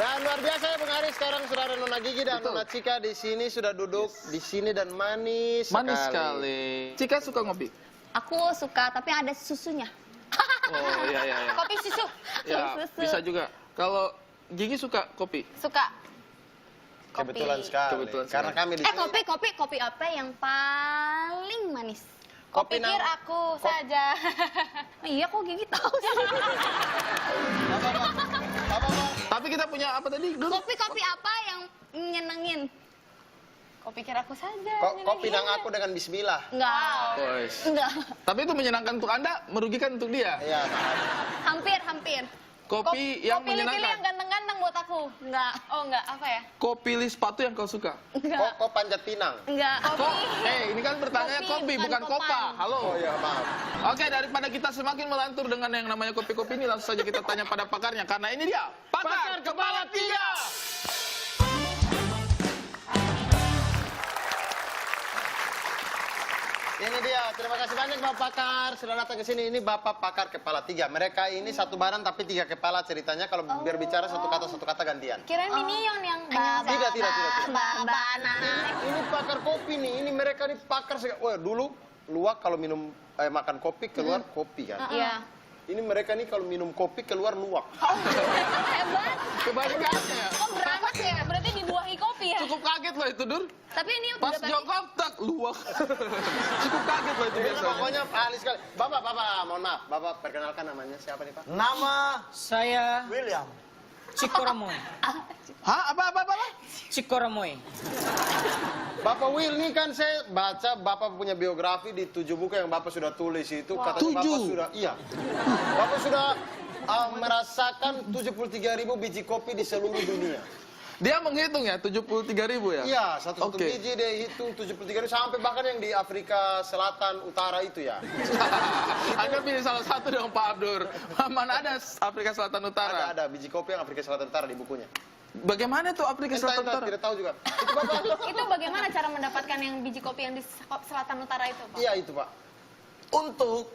Dan luar biasa ya Bung Ari, sekarang sudah ada Nona Gigi dan Nona Cika di sini sudah duduk di sini dan manis sekali. Cika suka ngopi? Aku suka, tapi ada susunya. Oh iya. Kopi susu. Ya, Susu. bisa juga. Kalau Gigi suka kopi? Suka. Kebetulan sekali. Kebetulan Karena sekali. kami di sini. Kopi apa yang paling manis? Kopi Pikir aku saja. Iya, kok Gigi tahu sih. Tapi kita punya apa tadi? Kopi apa yang nyenengin? Kok pikir aku saja. Kopi dan aku dengan bismillah. Enggak. Boys. Enggak. Tapi itu menyenangkan untuk Anda, merugikan untuk dia. Iya, Hampir. Kopi yang pilih yang menyenangkan. ganteng-ganteng buat aku. Enggak. Oh, enggak. Apa ya? Kau pilih sepatu yang kau suka. Enggak. Kok panjat pinang? Enggak. Kok? Ini kan bertanya kopi, bukan kopa. Halo. Oh iya, maaf. Oke, daripada kita semakin melantur dengan yang namanya kopi-kopi ini, langsung saja kita tanya pada pakarnya. Karena ini dia, Pakar Kepala Tiga. Ini dia, terima kasih banyak Bapak Pakar sudah datang ke sini. Ini Bapak Pakar Kepala Tiga. Mereka ini satu badan tapi tiga kepala ceritanya. Kalau berbicara satu kata gantian. Kirain Minion yang Tidak. Babana. Ini pakar kopi nih. Ini mereka nih pakar. Wah, dulu luwak kalau minum makan kopi keluar kopi kan. Iya. Ini mereka nih kalau minum kopi keluar luwak. Hebat. Kebalikannya. Oh, beranak ya? Berarti dibuahi kopi ya? Cukup kaget loh itu, Dur. Tapi ini Pas udah jongkok, tak, luwak. Cukup kaget loh itu Ini biasanya. pokoknya ahli sekali. Bapak, mohon maaf. Bapak perkenalkan namanya siapa nih Pak? Nama saya William. Cikoramoy. Hah? Apa? Cikoramoy. Bapak Will nih kan saya baca Bapak punya biografi di 7 buku yang Bapak sudah tulis itu. Katanya Bapak 7? sudah, iya. Bapak sudah merasakan 73.000 biji kopi di seluruh dunia. Dia menghitung ya, 73.000 ya? Iya, satu Oke. biji dia hitung 73.000 sampai bahkan yang di Afrika Selatan Utara itu ya. Anda pilih salah satu dong Pak Abdur. Mana ada Afrika Selatan Utara? Ada biji kopi yang Afrika Selatan Utara di bukunya. Bagaimana tuh Afrika Selatan Utara? Tidak tahu juga. Itu Bapak. Itu bagaimana cara mendapatkan yang biji kopi yang di selatan utara itu, Pak? Iya itu Pak. Untuk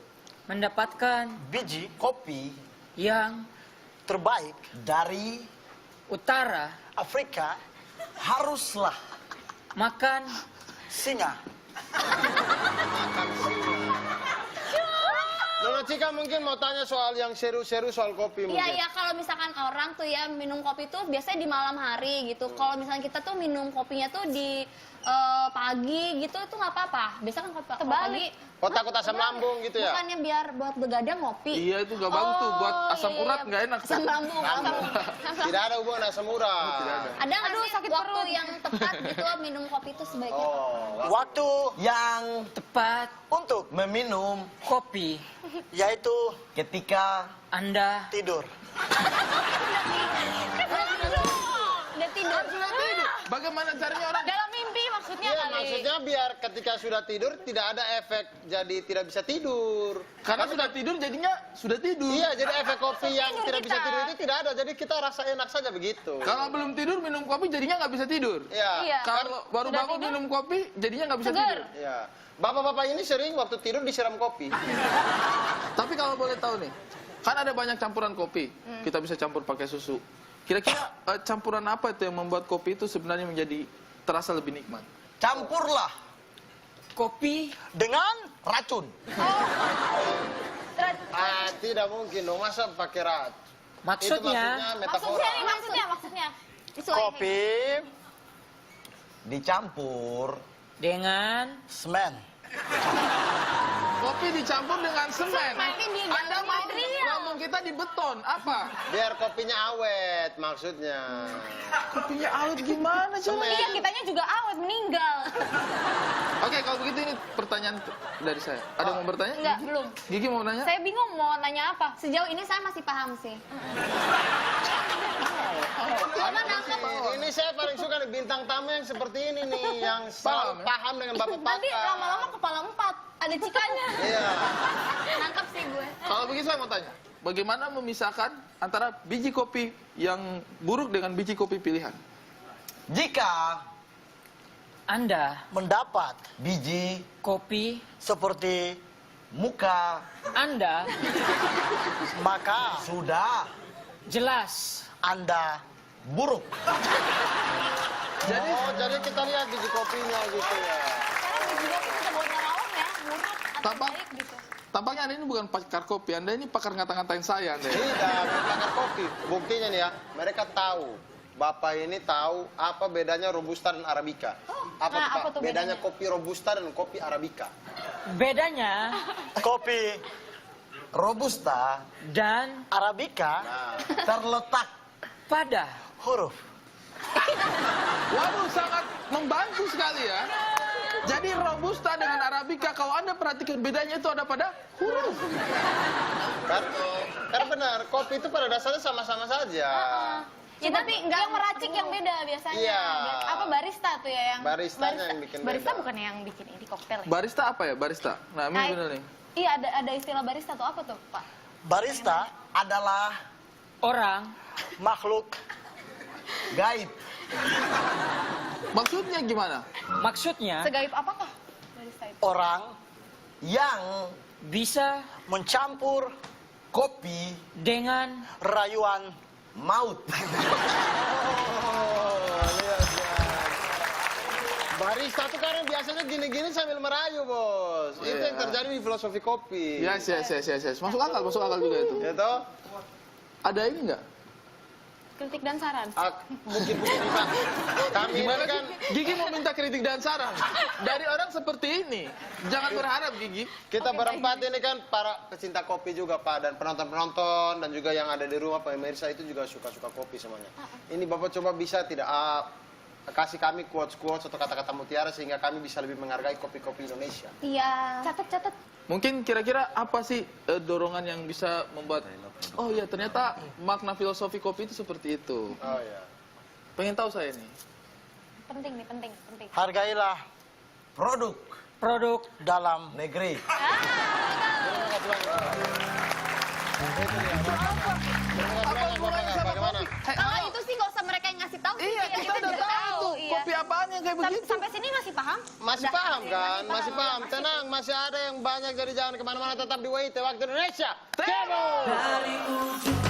mendapatkan biji kopi yang terbaik dari utara Afrika, haruslah makan singa. Nona Cika mungkin mau tanya soal yang seru-seru soal kopi mungkin. Iya, kalau misalkan orang tuh ya minum kopi tuh biasanya di malam hari gitu. Kalau misalnya kita tuh minum kopinya tuh di pagi gitu itu nggak apa-apa. Biasanya kan kopi pagi. Oh takut asam lambung gitu ya? Bukannya biar buat begadang ngopi. Iya itu gak bagus tuh, buat asam iya, urat iya. nggak enak. Asam lambung. Tidak ada hubungan asam urat. Ada nggak sih sakit waktu yang tepat gitu minum kopi itu sebaiknya? Waktu yang tepat untuk meminum kopi yaitu ketika Anda tidur. Udah tidur. Bagaimana caranya orang? Dalam mimpi maksudnya Iya kali. maksudnya biar ketika sudah tidur tidak ada efek jadi tidak bisa tidur. Karena sudah tidur jadinya sudah tidur. Iya jadi efek kopi yang Tidur tidak bisa kita. tidur itu tidak ada. Jadi kita rasa enak saja begitu. Kalau belum tidur minum kopi jadinya nggak bisa tidur. Iya. Iya. Kalau baru Sudah bangun tidur? minum kopi jadinya nggak bisa Segar. tidur. Iya. Bapak-bapak ini sering waktu tidur disiram kopi. Tapi kalau boleh tahu nih, kan ada banyak campuran kopi. Kita bisa campur pakai susu. Kira-kira campuran apa itu yang membuat kopi itu sebenarnya menjadi terasa lebih nikmat? Campurlah kopi dengan racun. Tidak mungkin dong masa pakai rat. Maksudnya metafora. Maksudnya. Disuaikan. kopi dicampur dengan semen. Kopi dicampur dengan semen. Tapi di Anda dalam mau material. ngomong kita di beton, apa? Biar kopinya awet maksudnya. Kopinya awet gimana sih? Semen. Iya, kitanya juga awet meninggal. Oke, kalau begitu ini pertanyaan dari saya. Ada yang mau bertanya? Enggak, belum. Gigi mau nanya? Saya bingung mau nanya apa. Sejauh ini saya masih paham sih. Mama nangkep. Ini saya paling suka nih bintang tamu yang seperti ini nih yang selalu paham dengan Bapak Nanti Pakar. lama-lama kepala 4. Ada cikanya. Iya. Nangkep sih gue. Kalau begitu saya mau tanya, bagaimana memisahkan antara biji kopi yang buruk dengan biji kopi pilihan? Jika Anda mendapat biji kopi seperti muka Anda, maka sudah jelas Anda buruk. Jadi kita lihat biji kopinya gitu ya. Sekarang biji kopi udah buat lawan ya, buruk atau Tampak. baik gitu. Tampaknya Anda ini bukan pakar kopi, Anda ini pakar ngata-ngatain saya. Anda. Tidak, pakar kopi. Buktinya nih ya, mereka tahu. Bapak ini tahu apa bedanya Robusta dan Arabica. Apa tuh, nah, Pak? apa tuh bedanya bedanya? kopi Robusta dan kopi Arabica. Bedanya Kopi Robusta dan Arabica terletak pada huruf. Waduh, sangat membantu sekali ya. Jadi Robusta dengan Arabica, kalau Anda perhatikan bedanya itu ada pada huruf. Kan benar, kopi itu pada dasarnya sama-sama saja. Ya tapi nggak yang meracik yang beda biasanya. Iya. Apa barista tuh ya yang Baristanya yang bikin barista beda. bukan yang bikin ini koktail ya? Barista apa ya, barista? Nah, ini benar nih. Iya ada istilah barista tuh apa tuh Pak? Barista adalah orang makhluk gaib. Maksudnya gimana? maksudnya Segaib apakah barista itu? Orang yang bisa mencampur kopi dengan rayuan maut. Lihat ya. Barista tuh karena biasanya gini-gini sambil merayu, Bos. Itu yang terjadi di filosofi kopi. Yes. Masuk akal juga itu. Ya toh? Ada ini nggak? Kritik dan saran. Mungkin Pak. Kami ini Gimana kan sih? Gigi mau minta kritik dan saran dari orang seperti ini. Jangan berharap, Gigi. kita berempat ini kan para pecinta kopi juga, Pak, dan penonton-penonton dan juga yang ada di rumah pemirsa itu juga suka-suka kopi semuanya. Ini Bapak coba bisa tidak kasih kami quotes-quotes atau kata-kata mutiara sehingga kami bisa lebih menghargai kopi-kopi Indonesia. Iya. Catat. Mungkin kira-kira apa sih dorongan yang bisa membuat oh ya ternyata makna filosofi kopi itu seperti itu. Oh ya. Pengen tahu saya nih. Penting nih, penting. Hargailah produk dalam negeri. Bagaimana? Kalau itu sih nggak usah mereka yang ngasih tahu. Iya, sih, kita udah tahu tuh iya. kopi apaan yang kayak begitu. Sampai sini masih paham? Masih paham kan? Masih paham. Tenang, masih ada yang banyak, jadi jangan kemana-mana, tetap di WIT Waktu Indonesia. Temu! Dari ujung